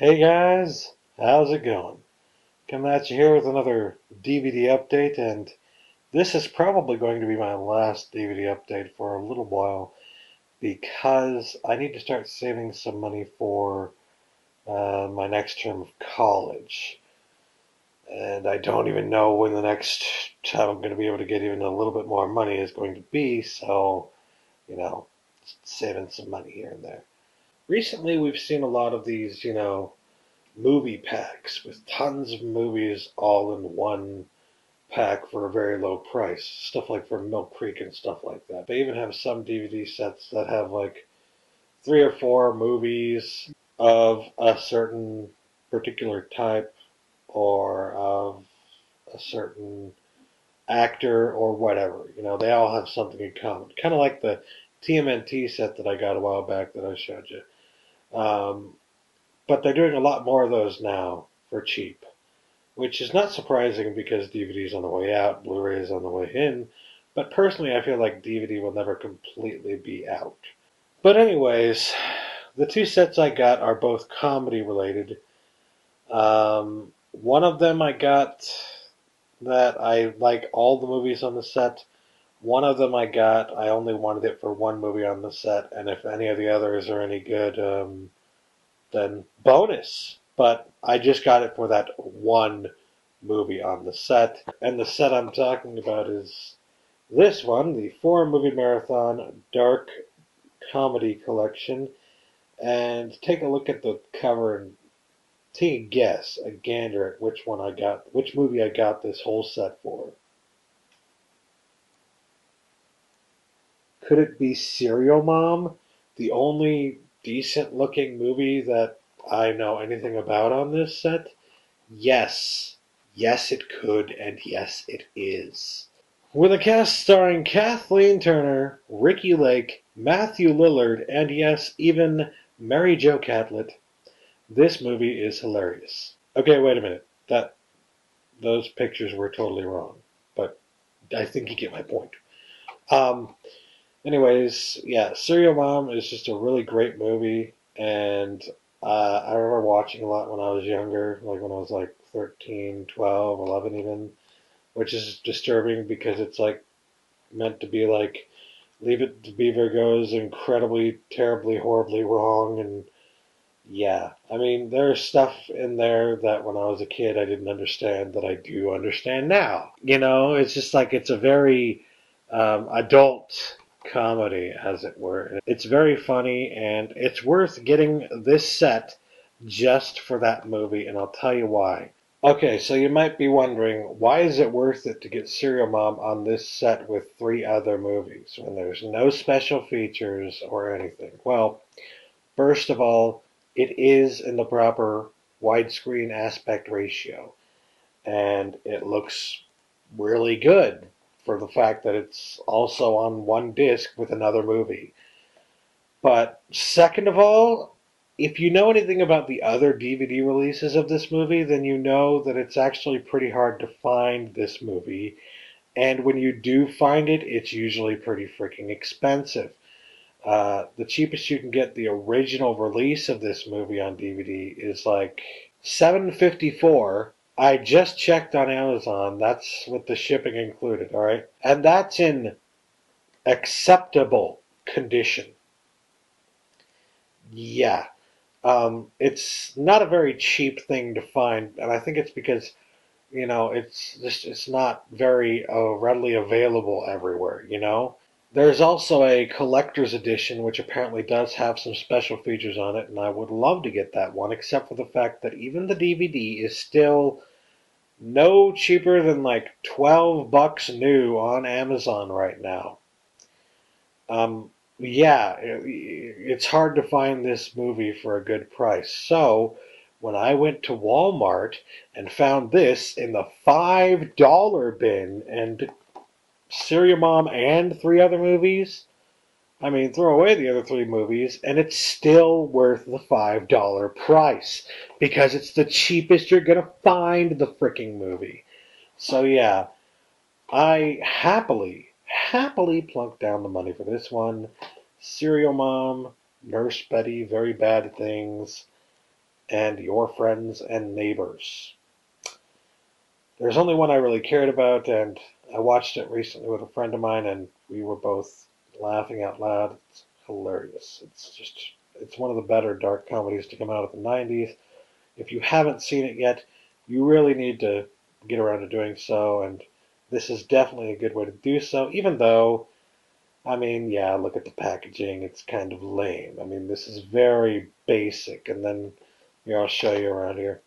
Hey guys, how's it going? Coming at you here with another DVD update, and this is probably going to be my last DVD update for a little while because I need to start saving some money for my next term of college. And I don't even know when the next time I'm going to be able to get even a little bit more money is going to be, so, you know, saving some money here and there. Recently, we've seen a lot of these, movie packs with tons of movies all in one pack for a very low price. Stuff like for Milk Creek and stuff like that. They even have some DVD sets that have like 3 or 4 movies of a certain particular type or of a certain actor or whatever. They all have something in common. Kind of like the TMNT set that I got a while back that I showed you. But they're doing a lot more of those now for cheap, which is not surprising because DVD is on the way out, Blu-ray is on the way in. But personally, I feel like DVD will never completely be out. But anyways, the 2 sets I got are both comedy related. One of them I got that I like all the movies on the set. One of them I only wanted it for one movie on the set, and if any of the others are any good, then bonus. But I just got it for that one movie on the set. And the set I'm talking about is this one, the 4 movie marathon dark comedy collection. And take a look at the cover and take a guess, a gander at which movie I got this whole set for. Could it be Serial Mom? The only decent looking movie that I know anything about on this set? Yes. Yes, it could, and yes, it is. With a cast starring Kathleen Turner, Ricky Lake, Matthew Lillard, and yes, even Mary Jo Catlett, this movie is hilarious. Okay, wait a minute. Those pictures were totally wrong, but I think you get my point. Um, Anyways, yeah, Serial Mom is just a really great movie, and I remember watching a lot when I was younger, like when I was like 13, 12, 11 even, which is disturbing because it's like meant to be like Leave It to Beaver goes incredibly, terribly, horribly wrong, and yeah, I mean, there's stuff in there that when I was a kid I didn't understand that I do understand now. It's just like it's a very adult comedy, as it were. It's very funny, and it's worth getting this set just for that movie, and I'll tell you why. Okay, so you might be wondering, why is it worth it to get Serial Mom on this set with 3 other movies when there's no special features or anything? Well, first of all, it is in the proper widescreen aspect ratio, and it looks really good for the fact that it's also on one disc with another movie. But second of all, if you know anything about the other DVD releases of this movie, then you know that it's actually pretty hard to find this movie. And when you do find it, it's usually pretty freaking expensive. The cheapest you can get the original release of this movie on DVD is like $7.54. I just checked on Amazon. That's with the shipping included, all right? And that's in acceptable condition. Yeah. It's not a very cheap thing to find, and I think it's because, it's not very readily available everywhere. There's also a collector's edition, which apparently does have some special features on it, and I would love to get that one, except for the fact that even the DVD is still no cheaper than like $12 new on Amazon right now. Yeah, it's hard to find this movie for a good price. So, when I went to Walmart and found this in the $5 bin and Serial Mom and 3 other movies, I mean, throw away the other 3 movies, and it's still worth the $5 price because it's the cheapest you're gonna find the freaking movie. So yeah, I happily plunked down the money for this one. Serial Mom, Nurse Betty, Very Bad Things, and Your Friends and Neighbors. There's only one I really cared about, and I watched it recently with a friend of mine, and we were both laughing out loud. It's hilarious. It's one of the better dark comedies to come out of the 90s. If you haven't seen it yet, you really need to get around to doing so, and this is definitely a good way to do so, even though, I mean, yeah, look at the packaging. It's kind of lame. I mean, this is very basic, and then here, I'll show you around here.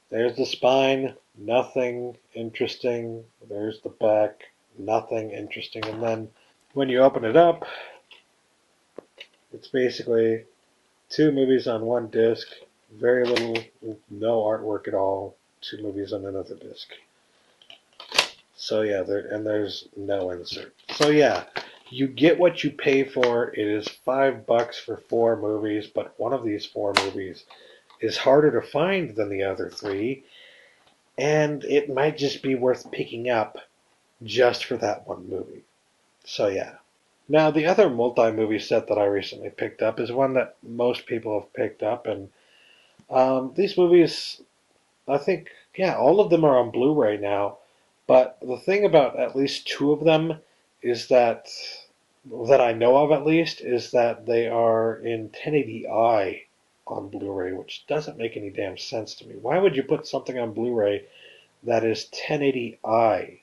There's the spine, nothing interesting. There's the back, nothing interesting. And then when you open it up, it's basically two movies on one disc, very little, no artwork at all, two movies on another disc. So yeah, there's no insert. So yeah, you get what you pay for. It is $5 for 4 movies, but one of these 4 movies is harder to find than the other 3, and it might just be worth picking up just for that one movie. So yeah. Now the other multi-movie set that I recently picked up is one that most people have picked up, and these movies, I think, yeah, all of them are on Blu-ray now. But the thing about at least 2 of them is that I know of at least, is that they are in 1080i on Blu-ray, which doesn't make any damn sense to me. Why would you put something on Blu-ray that is 1080i?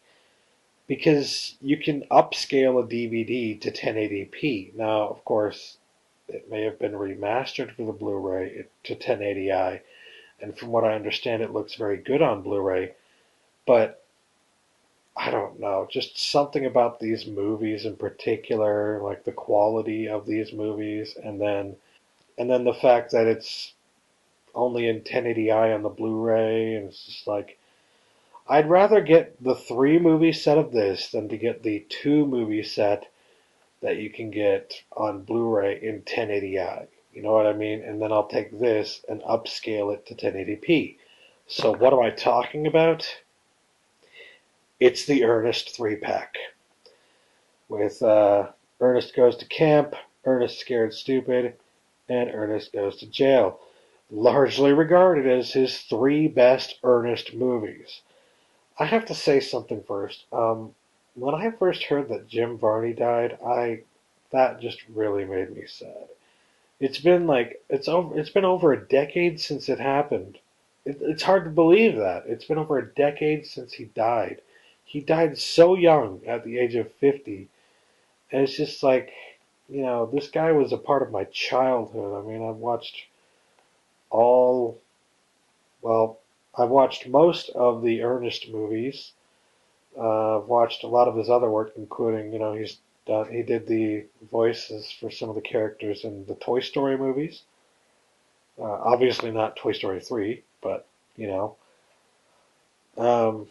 Because you can upscale a DVD to 1080p. Now, of course, it may have been remastered for the Blu-ray to 1080i, and from what I understand, it looks very good on Blu-ray. But I don't know, just something about these movies in particular, like the quality of these movies, and then the fact that it's only in 1080i on the Blu-ray, and it's just like, I'd rather get the 3 movie set of this than to get the 2 movie set that you can get on Blu-ray in 1080i. You know what I mean? And then I'll take this and upscale it to 1080p. So what am I talking about? It's the Ernest 3-pack. With Ernest Goes to Camp, Ernest Scared Stupid, and Ernest Goes to Jail. Largely regarded as his 3 best Ernest movies. I have to say something first. When I first heard that Jim Varney died, that just really made me sad. It's been over a decade since it happened. It's hard to believe that. It's been over a decade since he died. He died so young at the age of 50. And it's just like, this guy was a part of my childhood. I mean, all, I've watched most of the Ernest movies. I've watched a lot of his other work, including, he did the voices for some of the characters in the Toy Story movies. Obviously not Toy Story 3, but, you know. Um,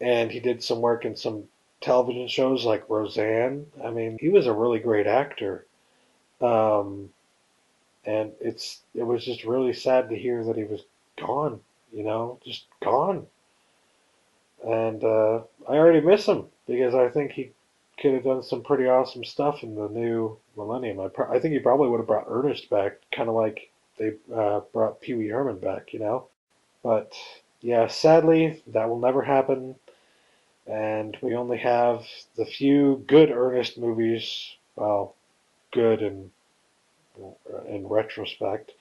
and he did some work in some television shows like Roseanne. I mean, he was a really great actor. Um, and it was just really sad to hear that he was gone, just gone. And I already miss him because I think he could have done some pretty awesome stuff in the new millennium. I think he probably would have brought Ernest back, kind of like they brought Pee Wee Herman back. But yeah, sadly, that will never happen. And we only have the few good Ernest movies, well, good in retrospect,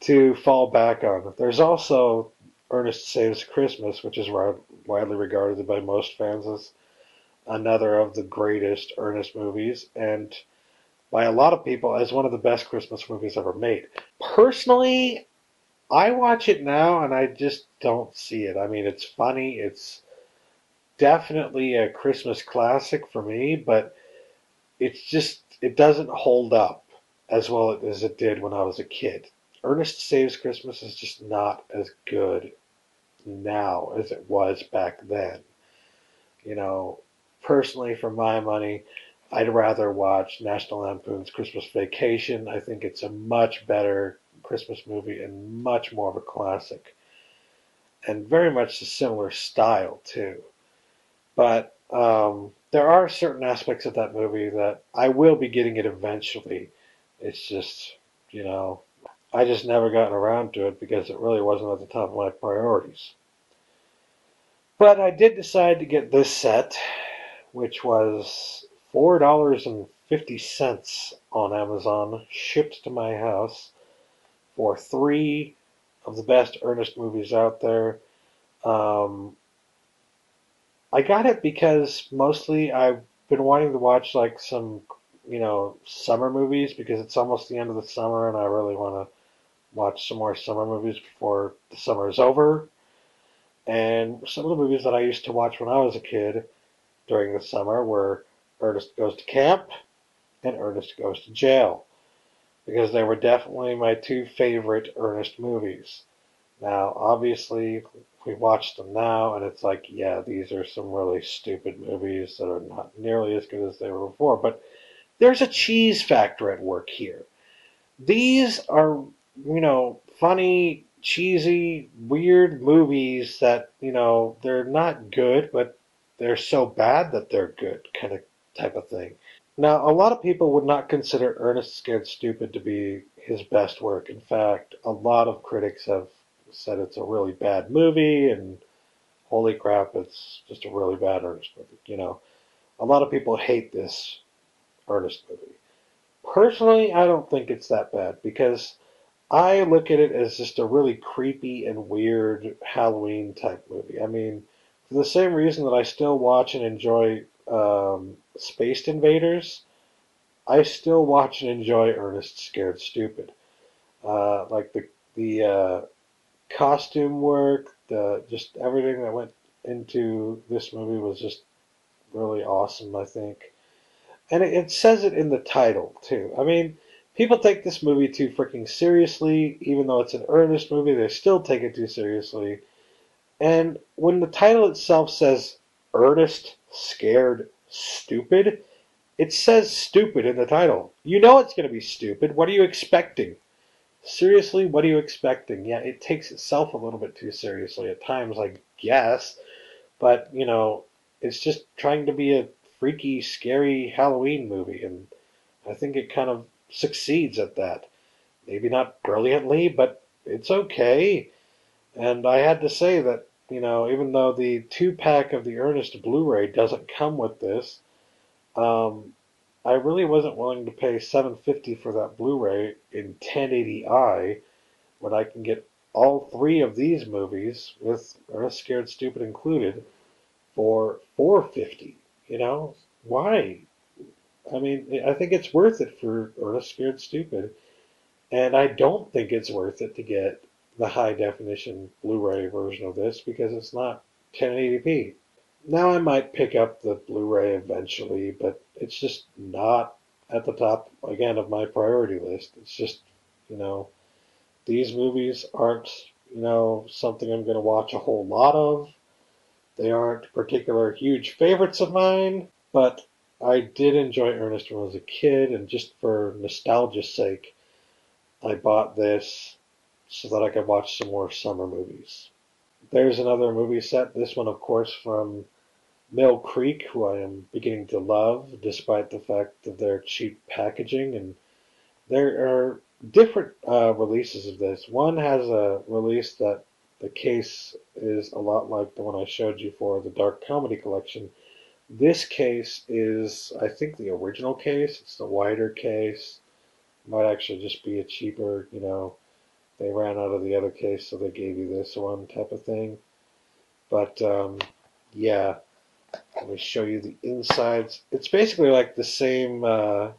to fall back on. There's also Ernest Saves Christmas, which is widely regarded by most fans as another of the greatest Ernest movies, and by a lot of people as one of the best Christmas movies ever made. Personally, I watch it now and I just don't see it. I mean, it's funny, it's definitely a Christmas classic for me, but it doesn't hold up as well as it did when I was a kid. Ernest Saves Christmas is just not as good now as it was back then. You know, personally, for my money, I'd rather watch National Lampoon's Christmas Vacation. I think it's a much better Christmas movie and much more of a classic. And very much a similar style, too. But there are certain aspects of that movie that I will be getting it eventually. It's just, you know, I just never gotten around to it because it really wasn't at the top of my priorities. But I did decide to get this set, which was $4.50 on Amazon, shipped to my house for three of the best Ernest movies out there. Um, I got it because mostly I've been wanting to watch like some, summer movies because it's almost the end of the summer and I really want to watch some more summer movies before the summer is over. And some of the movies that I used to watch when I was a kid during the summer were Ernest Goes to Camp and Ernest Goes to Jail because they were definitely my two favorite Ernest movies. Now, obviously, we watch them now, and it's like, yeah, these are some really stupid movies that are not nearly as good as they were before. But there's a cheese factor at work here. These are, funny, cheesy, weird movies that, they're not good, but they're so bad that they're good, kind of type of thing. Now, a lot of people would not consider Ernest Scared Stupid to be his best work. In fact, a lot of critics have said it's a really bad movie, and holy crap, it's just a really bad Ernest movie. A lot of people hate this Ernest movie. Personally, I don't think it's that bad because I look at it as just a really creepy and weird Halloween type movie. I mean, for the same reason that I still watch and enjoy Spaced Invaders, I still watch and enjoy Ernest Scared Stupid. Like the costume work, the just everything that went into this movie was just really awesome, I think. And it says it in the title too. I mean, people take this movie too freaking seriously, even though it's an earnest movie. They still take it too seriously. And when the title itself says "Ernest Scared Stupid," it says "stupid" in the title. You know it's going to be stupid. What are you expecting? Seriously, what are you expecting? Yeah, it takes itself a little bit too seriously at times, I guess. But, it's just trying to be a freaky, scary Halloween movie, and I think it kind of succeeds at that. Maybe not brilliantly, but it's okay. And I had to say that, even though the 2-pack of the Ernest Blu-ray doesn't come with this, um, I really wasn't willing to pay $7.50 for that Blu-ray in 1080i when I can get all three of these movies with Ernest Scared Stupid included for $4.50. Why? I mean, I think it's worth it for Ernest Scared Stupid, and I don't think it's worth it to get the high definition Blu-ray version of this because it's not 1080p. Now I might pick up the Blu-ray eventually, but it's just not at the top again of my priority list. It's just, you know, these movies aren't, something I'm going to watch a whole lot of. They aren't particular huge favorites of mine, but I did enjoy Ernest when I was a kid, and just for nostalgia's sake, I bought this so that I could watch some more summer movies. There's another movie set, this one, of course, from Mill Creek, who I am beginning to love, despite the fact of their cheap packaging. And there are different releases of this. One has a release that the case is a lot like the one I showed you for the Dark Comedy Collection. This case is, I think, the original case. It's the wider case. Might actually just be a cheaper, they ran out of the other case, so they gave you this one type of thing. But yeah, let me show you the insides. It's basically like the same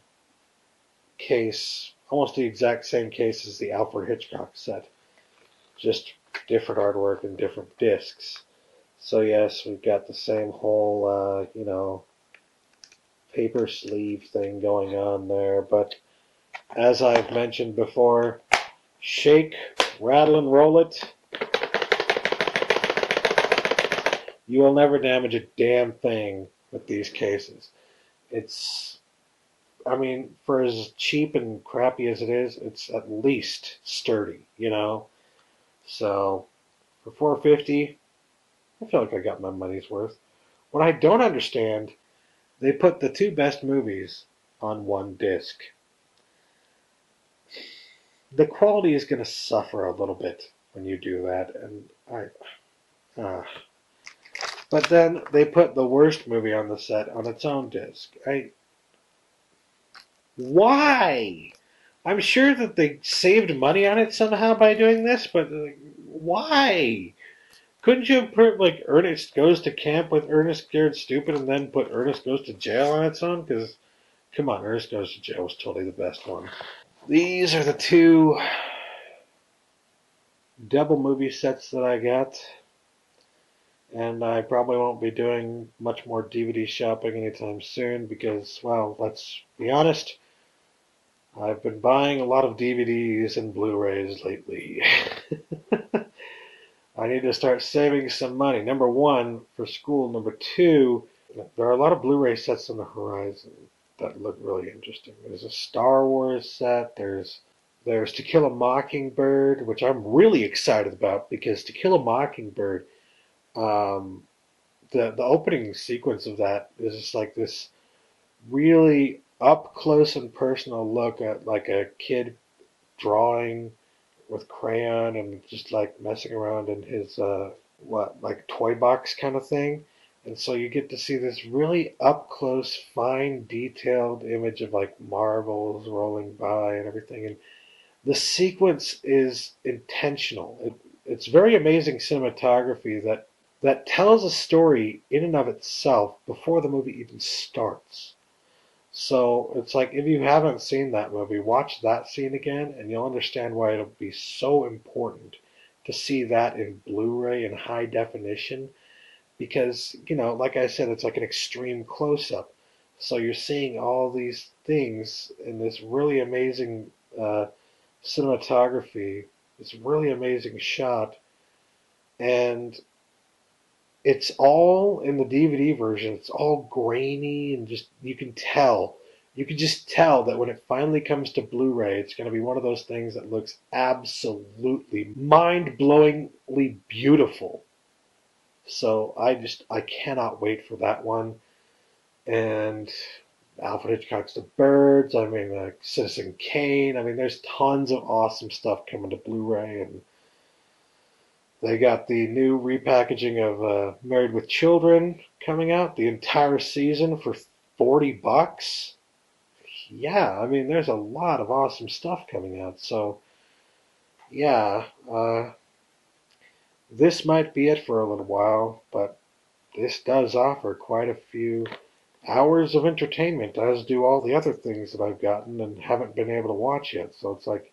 case, almost the exact same case as the Alfred Hitchcock set, just different artwork and different discs. So yes, we've got the same whole, paper sleeve thing going on there. But as I've mentioned before, shake, rattle, and roll it. You will never damage a damn thing with these cases. It's, I mean, for as cheap and crappy as it is, it's at least sturdy. So for 450, I feel like I got my money's worth. What I don't understand, they put the two best movies on one disc. the quality is going to suffer a little bit when you do that. And but then they put the worst movie on the set on its own disc. Why? I'm sure that they saved money on it somehow by doing this, but why? Couldn't you have put like Ernest Goes to Camp with Ernest Scared Stupid and then put Ernest Goes to Jail on its own? Because, come on, Ernest Goes to Jail was totally the best one. These are the two double movie sets that I got. And I probably won't be doing much more DVD shopping anytime soon because, well, let's be honest, I've been buying a lot of DVDs and Blu-rays lately. I need to start saving some money. Number one, for school. Number two, there are a lot of Blu-ray sets on the horizon that look really interesting. There's a Star Wars set. There's To Kill a Mockingbird, which I'm really excited about because To Kill a Mockingbird, um, the opening sequence of that is just like this really up close and personal look at like a kid drawing with crayon and just like messing around in his like toy box kind of thing. And so you get to see this really up close, fine, detailed image of like marbles rolling by and everything. And the sequence is intentional. It's very amazing cinematography that tells a story in and of itself before the movie even starts. So it's like if you haven't seen that movie, watch that scene again and you'll understand why it'll be so important to see that in Blu-ray in high definition because, like I said, it's like an extreme close-up. So you're seeing all these things in this really amazing cinematography, this really amazing shot, and it's all in the DVD version. It's all grainy and just you can tell. You can just tell that when it finally comes to Blu-ray, it's going to be one of those things that looks absolutely mind-blowingly beautiful. So I cannot wait for that one. And Alfred Hitchcock's The Birds. I mean, Citizen Kane. I mean, there's tons of awesome stuff coming to Blu-ray, and they got the new repackaging of Married with Children coming out, the entire season for $40. Yeah, I mean, there's a lot of awesome stuff coming out. So, yeah, this might be it for a little while, but this does offer quite a few hours of entertainment, as do all the other things that I've gotten and haven't been able to watch yet. So it's like,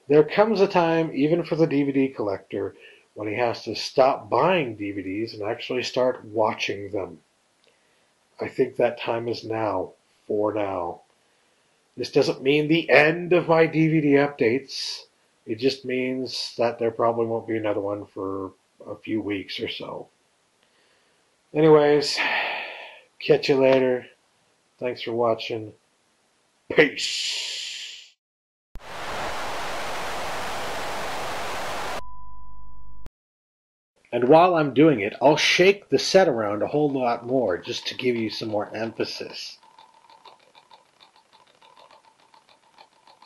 there comes a time, even for the DVD collector, when he has to stop buying DVDs and actually start watching them. I think that time is now, for now. This doesn't mean the end of my DVD updates. It just means that there probably won't be another one for a few weeks or so. Anyways, catch you later. Thanks for watching. Peace. And while I'm doing it, I'll shake the set around a whole lot more just to give you some more emphasis.